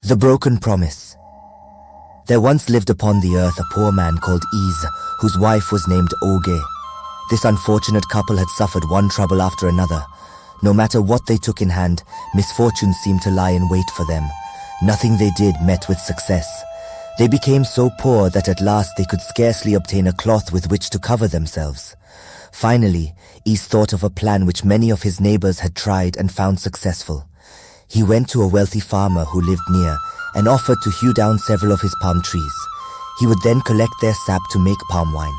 The Broken Promise. There once lived upon the earth a poor man called Is, whose wife was named Oge. This unfortunate couple had suffered one trouble after another. No matter what they took in hand, misfortune seemed to lie in wait for them. Nothing they did met with success. They became so poor that at last they could scarcely obtain a cloth with which to cover themselves. Finally, Is thought of a plan which many of his neighbors had tried and found successful. He went to a wealthy farmer who lived near and offered to hew down several of his palm trees. He would then collect their sap to make palm wine.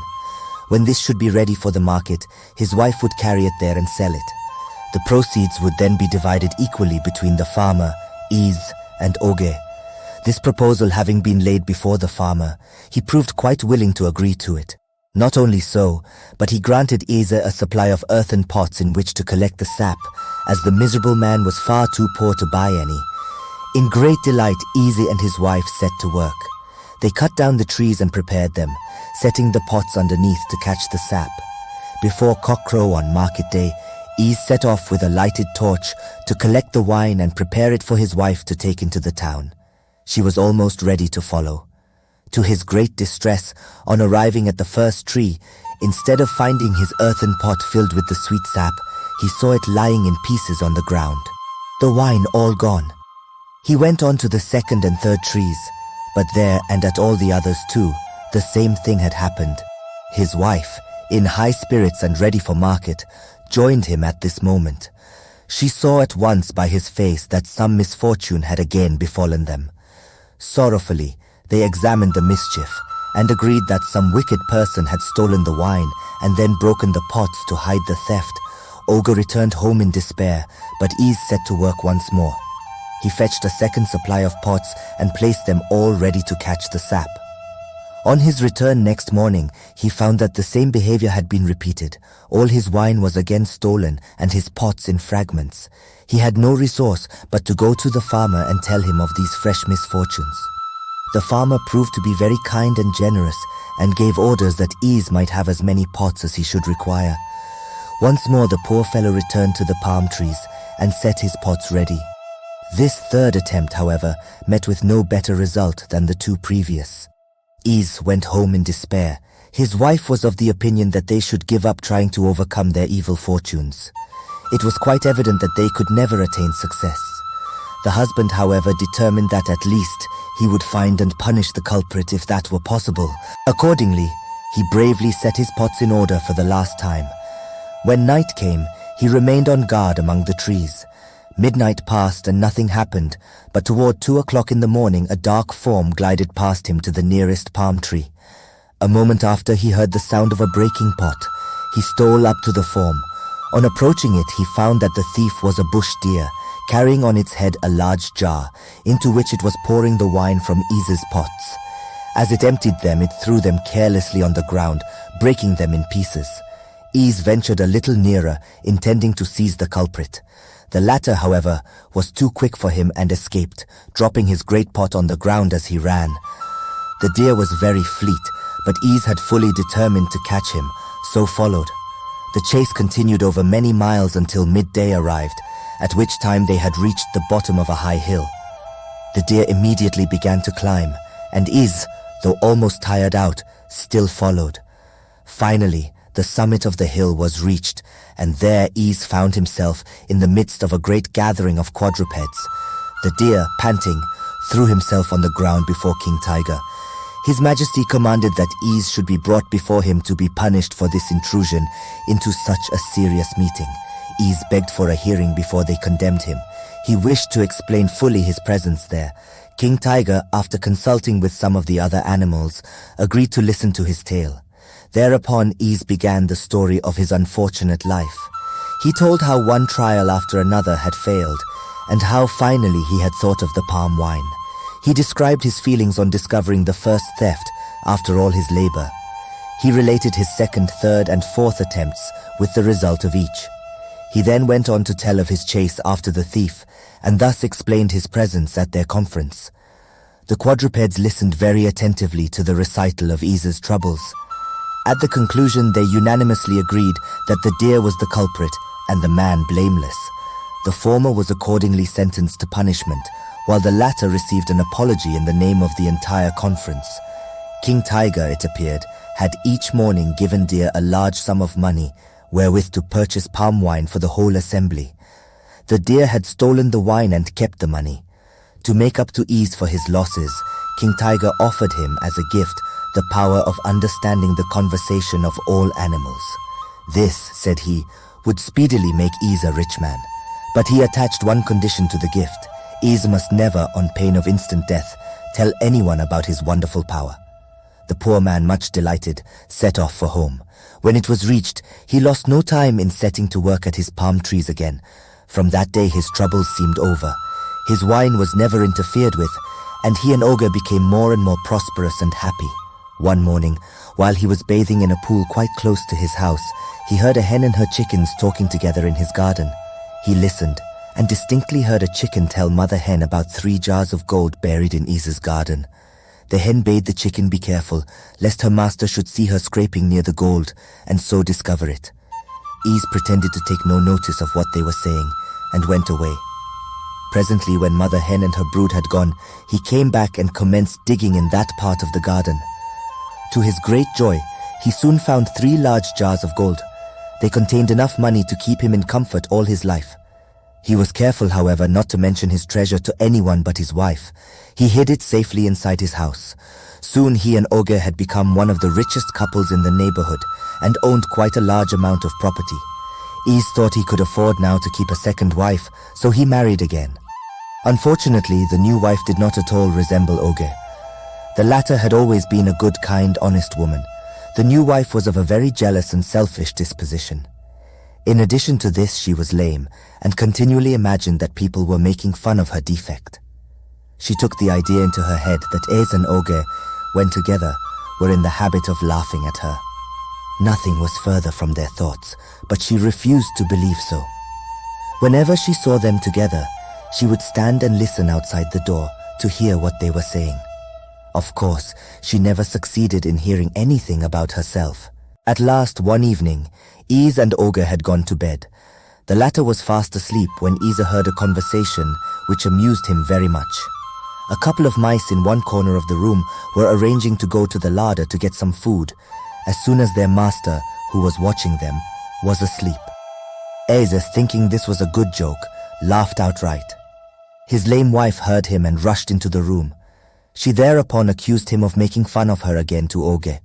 When this should be ready for the market, his wife would carry it there and sell it. The proceeds would then be divided equally between the farmer, Is, and Oge. This proposal having been laid before the farmer, he proved quite willing to agree to it. Not only so, but he granted Is a supply of earthen pots in which to collect the sap, as the miserable man was far too poor to buy any. In great delight, Is and his wife set to work. They cut down the trees and prepared them, setting the pots underneath to catch the sap. Before cockcrow on market day, Is set off with a lighted torch to collect the wine and prepare it for his wife to take into the town. She was almost ready to follow. To his great distress, on arriving at the first tree, instead of finding his earthen pot filled with the sweet sap, he saw it lying in pieces on the ground, the wine all gone. He went on to the second and third trees, but there and at all the others too, the same thing had happened. His wife, in high spirits and ready for market, joined him at this moment. She saw at once by his face that some misfortune had again befallen them. Sorrowfully, they examined the mischief and agreed that some wicked person had stolen the wine and then broken the pots to hide the theft. Oge returned home in despair, but Is set to work once more. He fetched a second supply of pots and placed them all ready to catch the sap. On his return next morning, he found that the same behavior had been repeated. All his wine was again stolen and his pots in fragments. He had no resource but to go to the farmer and tell him of these fresh misfortunes. The farmer proved to be very kind and generous and gave orders that Is might have as many pots as he should require. Once more the poor fellow returned to the palm trees and set his pots ready. This third attempt, however, met with no better result than the two previous. Is went home in despair. His wife was of the opinion that they should give up trying to overcome their evil fortunes. It was quite evident that they could never attain success. The husband, however, determined that at least he would find and punish the culprit if that were possible. Accordingly, he bravely set his pots in order for the last time. When night came, he remained on guard among the trees. Midnight passed and nothing happened, but toward 2 o'clock in the morning a dark form glided past him to the nearest palm tree. A moment after he heard the sound of a breaking pot. He stole up to the form. On approaching it, he found that the thief was a bush deer, carrying on its head a large jar, into which it was pouring the wine from Is's pots. As it emptied them, it threw them carelessly on the ground, breaking them in pieces. Is ventured a little nearer, intending to seize the culprit. The latter, however, was too quick for him and escaped, dropping his great pot on the ground as he ran. The deer was very fleet, but Is had fully determined to catch him, so followed. The chase continued over many miles until midday arrived, at which time they had reached the bottom of a high hill. The deer immediately began to climb, and Is, though almost tired out, still followed. Finally, the summit of the hill was reached, and there Is found himself in the midst of a great gathering of quadrupeds. The deer, panting, threw himself on the ground before King Tiger. His Majesty commanded that Is should be brought before him to be punished for this intrusion into such a serious meeting. Is begged for a hearing before they condemned him. He wished to explain fully his presence there. King Tiger, after consulting with some of the other animals, agreed to listen to his tale. Thereupon Is began the story of his unfortunate life. He told how one trial after another had failed, and how finally he had thought of the palm wine. He described his feelings on discovering the first theft after all his labor. He related his second, third, and fourth attempts with the result of each. He then went on to tell of his chase after the thief, and thus explained his presence at their conference. The quadrupeds listened very attentively to the recital of Is's troubles. At the conclusion, they unanimously agreed that the deer was the culprit and the man blameless. The former was accordingly sentenced to punishment, while the latter received an apology in the name of the entire conference. King Tiger, it appeared, had each morning given Deer a large sum of money wherewith to purchase palm wine for the whole assembly. The Deer had stolen the wine and kept the money. To make up to Ease for his losses, King Tiger offered him as a gift the power of understanding the conversation of all animals. This, said he, would speedily make Ease a rich man. But he attached one condition to the gift. Ease must never, on pain of instant death, tell anyone about his wonderful power. The poor man, much delighted, set off for home. When it was reached, he lost no time in setting to work at his palm trees again. From that day his troubles seemed over. His wine was never interfered with, and he and Ogre became more and more prosperous and happy. One morning, while he was bathing in a pool quite close to his house, he heard a hen and her chickens talking together in his garden. He listened, and distinctly heard a chicken tell Mother Hen about 3 jars of gold buried in Ease's garden. The hen bade the chicken be careful, lest her master should see her scraping near the gold, and so discover it. Ease pretended to take no notice of what they were saying, and went away. Presently, when Mother Hen and her brood had gone, he came back and commenced digging in that part of the garden. To his great joy, he soon found 3 large jars of gold. They contained enough money to keep him in comfort all his life. He was careful, however, not to mention his treasure to anyone but his wife. He hid it safely inside his house. Soon he and Ogre had become one of the richest couples in the neighborhood and owned quite a large amount of property. Ease thought he could afford now to keep a second wife, so he married again. Unfortunately, the new wife did not at all resemble Ogre. The latter had always been a good, kind, honest woman. The new wife was of a very jealous and selfish disposition. In addition to this, she was lame and continually imagined that people were making fun of her defect. She took the idea into her head that Ease and Ogre, when together, were in the habit of laughing at her. Nothing was further from their thoughts, but she refused to believe so. Whenever she saw them together, she would stand and listen outside the door to hear what they were saying. Of course, she never succeeded in hearing anything about herself. At last, one evening, Ease and Ogre had gone to bed. The latter was fast asleep when Ease heard a conversation which amused him very much. A couple of mice in one corner of the room were arranging to go to the larder to get some food, as soon as their master, who was watching them, was asleep. Ease, thinking this was a good joke, laughed outright. His lame wife heard him and rushed into the room. She thereupon accused him of making fun of her again to Ogre.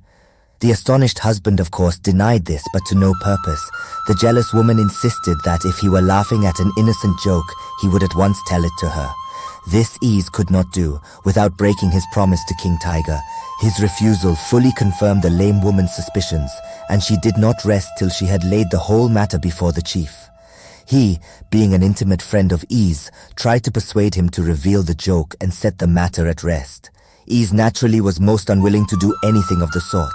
The astonished husband, of course, denied this, but to no purpose. The jealous woman insisted that if he were laughing at an innocent joke, he would at once tell it to her. This Ease could not do without breaking his promise to King Tiger. His refusal fully confirmed the lame woman's suspicions, and she did not rest till she had laid the whole matter before the chief. He, being an intimate friend of Ease, tried to persuade him to reveal the joke and set the matter at rest. Ease naturally was most unwilling to do anything of the sort.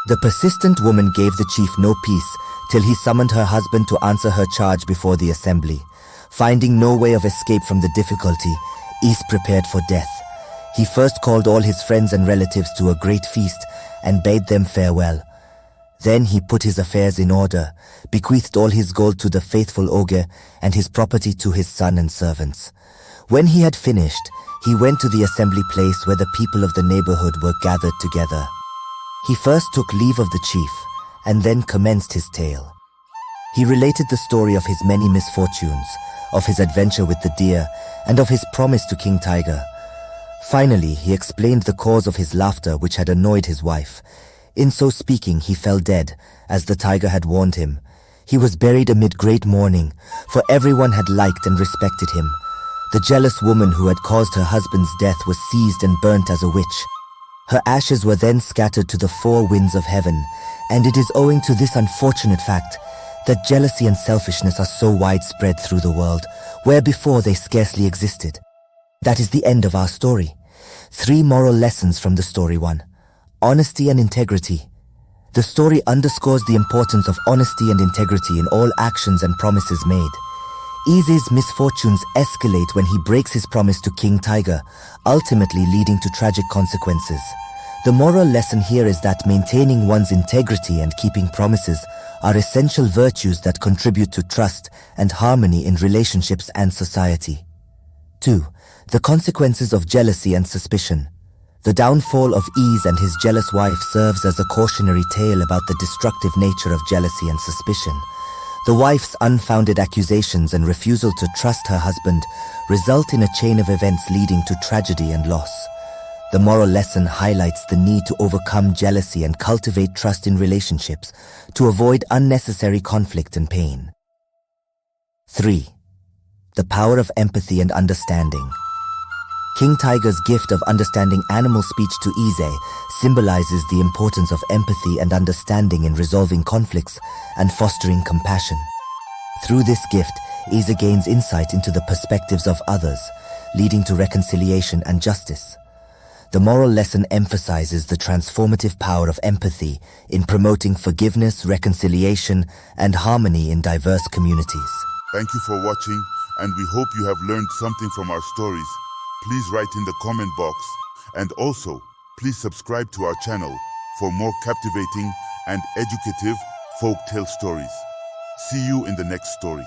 The persistent woman gave the chief no peace till he summoned her husband to answer her charge before the assembly. Finding no way of escape from the difficulty, Ease prepared for death. He first called all his friends and relatives to a great feast and bade them farewell. Then he put his affairs in order, bequeathed all his gold to the faithful Ogre and his property to his son and servants. When he had finished, he went to the assembly place where the people of the neighborhood were gathered together. He first took leave of the chief and then commenced his tale. He related the story of his many misfortunes, of his adventure with the deer, and of his promise to King Tiger. Finally, he explained the cause of his laughter which had annoyed his wife. In so speaking, he fell dead, as the tiger had warned him. He was buried amid great mourning, for everyone had liked and respected him. The jealous woman who had caused her husband's death was seized and burnt as a witch. Her ashes were then scattered to the 4 winds of heaven, and it is owing to this unfortunate fact that jealousy and selfishness are so widespread through the world, where before they scarcely existed. That is the end of our story. 3 moral lessons from the story. 1. Honesty and integrity. The story underscores the importance of honesty and integrity in all actions and promises made. Ease's misfortunes escalate when he breaks his promise to King Tiger, ultimately leading to tragic consequences. The moral lesson here is that maintaining one's integrity and keeping promises are essential virtues that contribute to trust and harmony in relationships and society. 2. The consequences of jealousy and suspicion. The downfall of Ease and his jealous wife serves as a cautionary tale about the destructive nature of jealousy and suspicion. The wife's unfounded accusations and refusal to trust her husband result in a chain of events leading to tragedy and loss. The moral lesson highlights the need to overcome jealousy and cultivate trust in relationships to avoid unnecessary conflict and pain. 3. The power of empathy and understanding. King Tiger's gift of understanding animal speech to Ise symbolizes the importance of empathy and understanding in resolving conflicts and fostering compassion. Through this gift, Ise gains insight into the perspectives of others, leading to reconciliation and justice. The moral lesson emphasizes the transformative power of empathy in promoting forgiveness, reconciliation, and harmony in diverse communities. Thank you for watching, and we hope you have learned something from our stories. Please write in the comment box, and also please subscribe to our channel for more captivating and educative folktale stories. See you in the next story.